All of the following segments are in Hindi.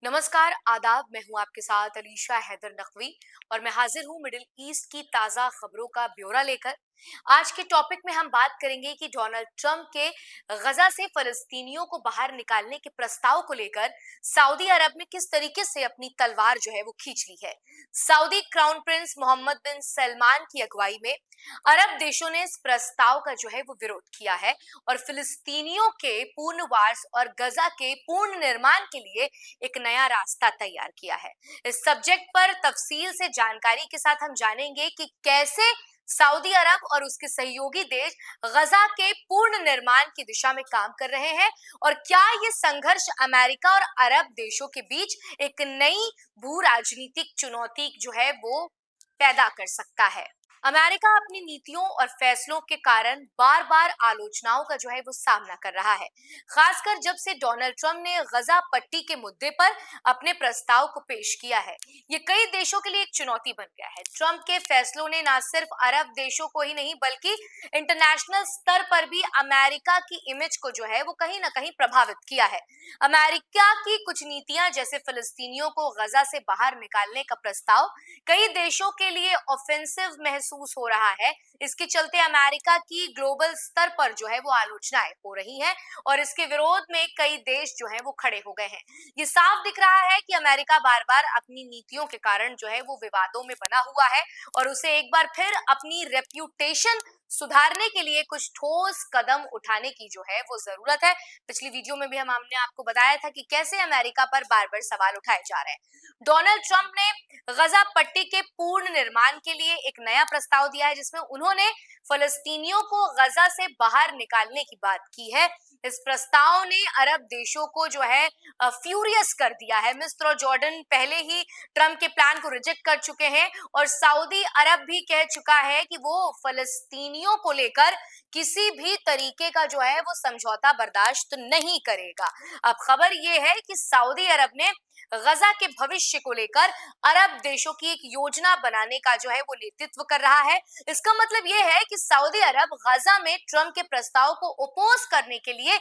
नमस्कार, आदाब। मैं हूं आपके साथ अलीशा हैदर नकवी और मैं हाजिर हूं मिडिल ईस्ट की ताजा खबरों का ब्यौरा लेकर। आज के टॉपिक में हम बात करेंगे कि डोनाल्ड ट्रंप के गजा से फलस्तीनियों को बाहर निकालने के प्रस्ताव को लेकर सऊदी अरब ने किस तरीके से अपनी तलवार जो है वो खींच ली है। सऊदी क्राउन प्रिंस मोहम्मद बिन सलमान की अगुवाई में अरब देशों ने इस प्रस्ताव का जो है वो विरोध किया है और फिलिस्तीनियों के पुनर्वास और गजा के पूर्ण निर्माण के लिए एक नया रास्ता तैयार किया है। इस सब्जेक्ट पर तफसील से जानकारी के साथ हम जानेंगे कि कैसे सऊदी अरब और उसके सहयोगी देश गजा के पूर्ण निर्माण की दिशा में काम कर रहे हैं और क्या ये संघर्ष अमेरिका और अरब देशों के बीच एक नई भू राजनीतिक चुनौती जो है वो पैदा कर सकता है। अमेरिका अपनी नीतियों और फैसलों के कारण बार-बार आलोचनाओं का जो है वो सामना कर रहा है, खासकर जब से डोनाल्ड ट्रंप ने गजा पट्टी के मुद्दे पर अपने प्रस्ताव को पेश किया है। ये कई देशों के लिए एक चुनौती बन गया है। ट्रंप के फैसलों ने न सिर्फ अरब देशों को ही नहीं बल्कि इंटरनेशनल स्तर पर भी अमेरिका की इमेज को जो है वो कहीं ना कहीं प्रभावित किया है। अमेरिका की कुछ नीतियां जैसे फिलिस्तीनियों को गजा से बाहर निकालने का प्रस्ताव कई देशों के लिए ऑफेंसिव महसूस हो रहा है। इसके चलते अमेरिका की ग्लोबल स्तर पर जो है वो आलोचनाएं हो रही हैं और इसके विरोध में कई देश जो है वो खड़े हो गए हैं। ये साफ दिख रहा है कि अमेरिका बार-बार अपनी नीतियों के कारण जो है वो विवादों में बना हुआ है और उसे एक बार फिर अपनी रेप्यूटेशन सुधारने के लिए कुछ ठोस कदम उठाने की जो है वो जरूरत है। पिछली वीडियो में भी हमने आपको बताया था कि कैसे अमेरिका पर बार-बार सवाल उठाए जा रहे हैं। डोनाल्ड ट्रंप ने गजा पट्टी के पूर्ण निर्माण के लिए एक नया प्रस्ताव दिया है जिसमें उन्होंने फलस्तीनियों को गजा से बाहर निकालने की बात की है। इस प्रस्ताव ने अरब देशों को जो है फ्यूरियस कर दिया है। मिस्र और जॉर्डन पहले ही ट्रंप के प्लान को रिजेक्ट कर चुके हैं और सऊदी अरब भी कह चुका है कि वो फलस्तीनियों को लेकर किसी भी तरीके का जो है वो समझौता बर्दाश्त नहीं करेगा। अब खबर ये है कि सऊदी अरब ने गजा के भविष्य को लेकर अरब देशों की एक योजना बनाने का जो है वो नेतृत्व कर रहा है। इसका मतलब ये है कि सऊदी अरब गजा में ट्रंप के प्रस्ताव को ओपोज करने के लिए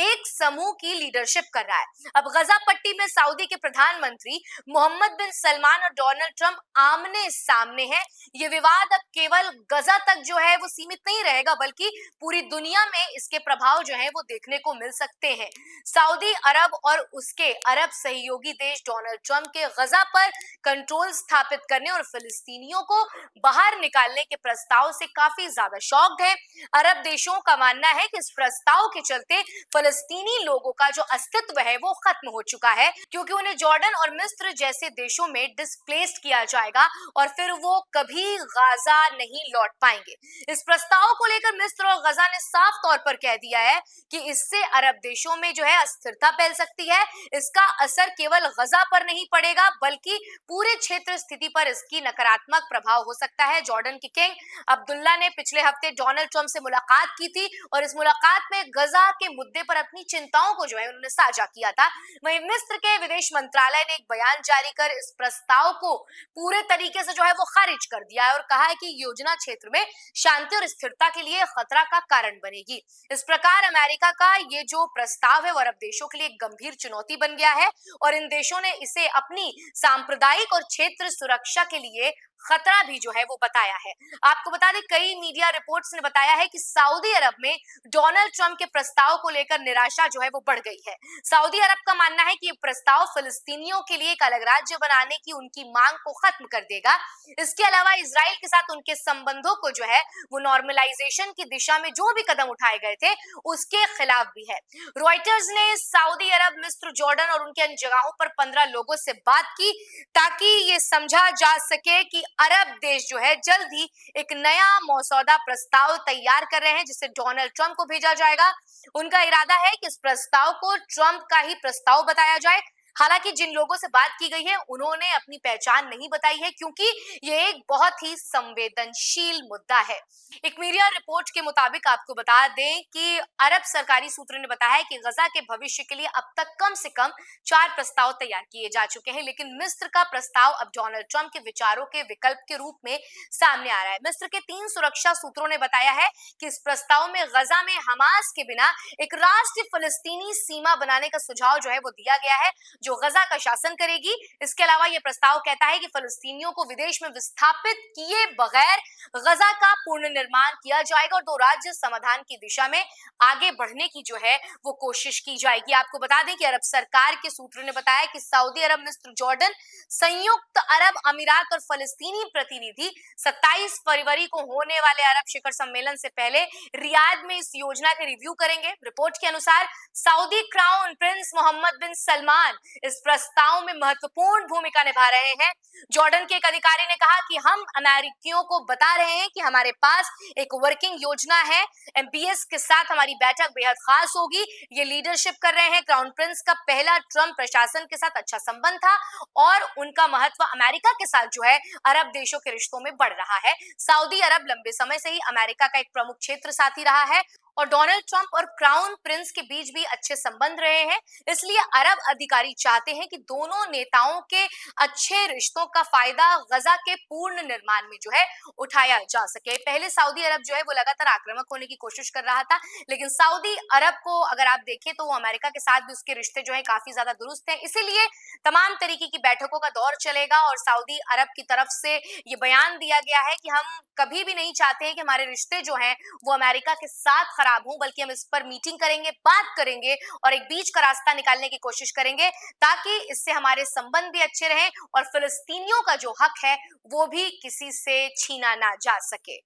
एक समूह की लीडरशिप कर रहा है। अब गजा पट्टी में सऊदी के प्रधानमंत्री मोहम्मद बिन सलमान और डोनाल्ड ट्रंप आमने सामने हैं। ये विवाद अब केवल गजा तक जो है वो सीमित नहीं रहेगा बल्कि पूरी दुनिया में इसके प्रभाव जो है वो देखने को मिल सकते हैं। सऊदी अरब और उसके अरब सहयोगी देश डोनाल्ड ट्रंप के गजा पर कंट्रोल स्थापित करने और फिलिस्तीनियों को बाहर निकालने के प्रस्ताव से काफी ज्यादा शॉक्ड है। अरब देशों का मानना है कि इस प्रस्ताव के चलते फलस्तीनी लोगों का जो अस्तित्व है वो खत्म हो चुका है क्योंकि उन्हें जॉर्डन और मिस्र जैसे देशों में डिस्प्लेस्ड किया जाएगा और फिर वो कभी गजा नहीं लौट पाएंगे। इस प्रस्ताव को लेकर मिस्र और गजा ने साफ तौर पर कह दिया है कि इससे अरब देशों में जो है अस्थिरता फैल सकती है। इसका असर केवल गजा पर नहीं पड़ेगा बल्कि पूरे क्षेत्र स्थिति पर इसकी नकारात्मक प्रभाव हो सकता है। जॉर्डन के किंग अब्दुल्ला ने पिछले हफ्ते डोनाल्ड ट्रंप से मुलाकात की थी और इस मुलाकात में गजा के मुद्दे पर अपनी चिंताओं को जो है उन्होंने साझा किया था। वहीं मिस्र के विदेश मंत्रालय ने एक बयान जारी कर इस प्रस्ताव को पूरे तरीके से जो है वो खारिज कर दिया है और कहा है कि योजना क्षेत्र में शांति और स्थिरता के लिए खतरा का कारण बनेगी। इस प्रकार अमेरिका का ये जो प्रस्ताव है वो अरब देशों के लिए एक गंभीर चुनौती बन गया है और इन देशों ने इसे अपनी सांप्रदायिक और क्षेत्र सुरक्षा के लिए खतरा भी जो है वो बताया है। आपको बता दें कई मीडिया रिपोर्ट्स ने बताया है कि सऊदी अरब में डोनाल्ड ट्रंप के प्रस्ताव को लेकर निराशा जो है वो बढ़ गई है। सऊदी अरब का मानना है कि ये प्रस्ताव फिलिस्तीनियों के लिए एक अलग राज्य बनाने की उनकी मांग को खत्म कर देगा। इसके अलावा इजराइल के साथ उनके संबंधों को जो है वो नॉर्मलाइजेशन की दिशा में जो भी कदम उठाए गए थे उसके खिलाफ भी है। रॉयटर्स ने सऊदी अरब, मिस्र, जॉर्डन और उनके अन्य जगहों पर 15 लोगों से बात की ताकि ये समझा जा सके कि अरब देश जो है जल्द ही एक नया मसौदा प्रस्ताव तैयार कर रहे हैं जिसे डोनाल्ड ट्रंप को भेजा जाएगा। उनका इरादा है कि इस प्रस्ताव को ट्रंप का ही प्रस्ताव बताया जाए। हालांकि जिन लोगों से बात की गई है उन्होंने अपनी पहचान नहीं बताई है क्योंकि ये एक बहुत ही संवेदनशील मुद्दा है। एक मीडिया रिपोर्ट के मुताबिक आपको बता दें कि अरब सरकारी सूत्रों ने बताया है कि गजा के भविष्य के लिए अब तक कम से कम 4 प्रस्ताव तैयार किए जा चुके हैं लेकिन मिस्र का प्रस्ताव अब डोनाल्ड ट्रंप के विचारों के विकल्प के रूप में सामने आ रहा है। मिस्र के 3 सुरक्षा सूत्रों ने बताया है कि इस प्रस्ताव में गजा में हमास के बिना एक राष्ट्रीय फलस्तीनी सीमा बनाने का सुझाव जो है वो दिया गया है जो गजा का शासन करेगी। इसके अलावा यह प्रस्ताव कहता है कि फलस्तीनियों को विदेश में विस्थापित किए बगैर गजा का पूर्ण निर्माण किया जाएगा और दो राज्य समाधान की दिशा में आगे बढ़ने की जो है वो कोशिश की जाएगी। आपको बता दें कि अरब सरकार के सूत्रों ने बताया कि सऊदी अरब, मिस्र, जॉर्डन, संयुक्त अरब अमीरात और फलस्तीनी प्रतिनिधि 27 फरवरी को होने वाले अरब शिखर सम्मेलन से पहले रियाद में इस योजना के रिव्यू करेंगे। रिपोर्ट के अनुसार सऊदी क्राउन प्रिंस मोहम्मद बिन सलमान इस प्रस्ताव में महत्वपूर्ण भूमिका निभा रहे हैं। जॉर्डन के एक अधिकारी ने कहा कि हम अमेरिकियों को बता रहे हैं कि हमारे पास एक वर्किंग योजना है। एमपीएस के साथ हमारी बैठक बेहद खास होगी। ये लीडरशिप कर रहे हैं। क्राउन प्रिंस का पहला ट्रंप प्रशासन के साथ अच्छा संबंध था और उनका महत्व अमेरिका के साथ जो है अरब देशों के रिश्तों में बढ़ रहा है। सऊदी अरब लंबे समय से ही अमेरिका का एक प्रमुख क्षेत्र साथी रहा है और डोनाल्ड ट्रंप और क्राउन प्रिंस के बीच भी अच्छे संबंध रहे हैं। इसलिए अरब अधिकारी चाहते हैं कि दोनों नेताओं के अच्छे रिश्तों का फायदा गजा के पूर्ण निर्माण में जो है उठाया जा सके। पहले सऊदी अरब जो है वो लगातार आक्रामक होने की कोशिश कर रहा था, लेकिन सऊदी अरब को अगर आप देखें तो वो अमेरिका के साथ भी उसके रिश्ते जो है काफी ज्यादा दुरुस्त हैं। इसीलिए तमाम तरीके की बैठकों का दौर चलेगा और सऊदी अरब की तरफ से ये बयान दिया गया है कि हम कभी भी नहीं चाहते हैं कि हमारे रिश्ते जो हैं वो अमेरिका के साथ खराब हों, बल्कि हम इस पर मीटिंग करेंगे, बात करेंगे और एक बीच का रास्ता निकालने की कोशिश करेंगे ताकि इससे हमारे संबंध भी अच्छे रहें और फिलिस्तीनियों का जो हक है वो भी किसी से छीना ना जा सके।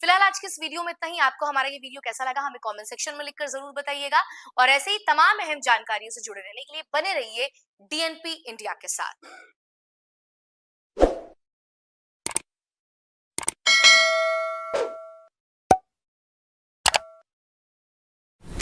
फिलहाल आज की इस वीडियो में इतना ही। आपको हमारा ये वीडियो कैसा लगा हमें कमेंट सेक्शन में लिखकर जरूर बताइएगा और ऐसे ही तमाम अहम जानकारियों से जुड़े रहने के लिए बने रहिए डीएनपी इंडिया के साथ।